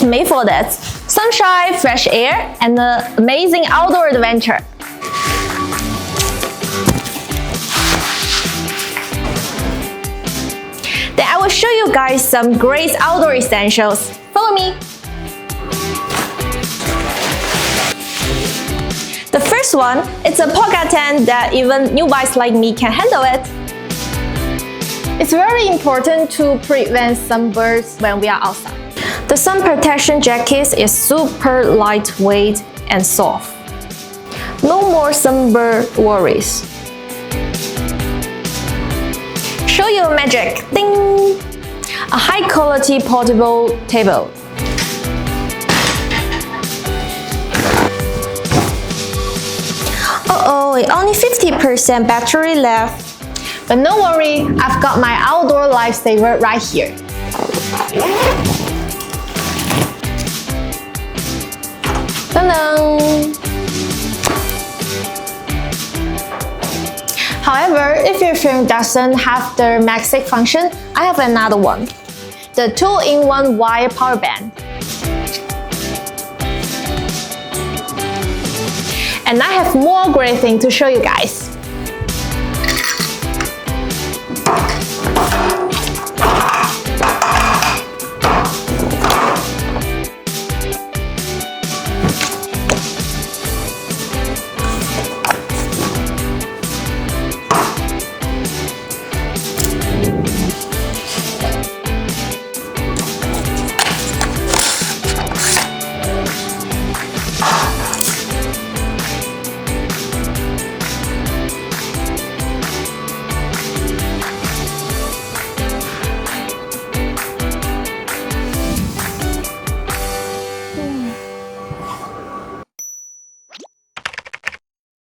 It's made for that. Sunshine, fresh air, and an amazing outdoor adventure. Then I will show you guys some great outdoor essentials. Follow me. The first one, it's a pocket tent that even newbies like me can handle it. It's very important to prevent sunburns when we are outside. The sun protection jacket is super lightweight and soft. No more sunburn worries. Show you magic! Ding! A high quality portable table. Uh-oh, only 50% battery left. But no worry, I've got my outdoor lifesaver right here. Ta-da! However, if your phone doesn't have the MagSafe function, I have another one. The 2-in-1 wire power band. And I have more great things to show you guys.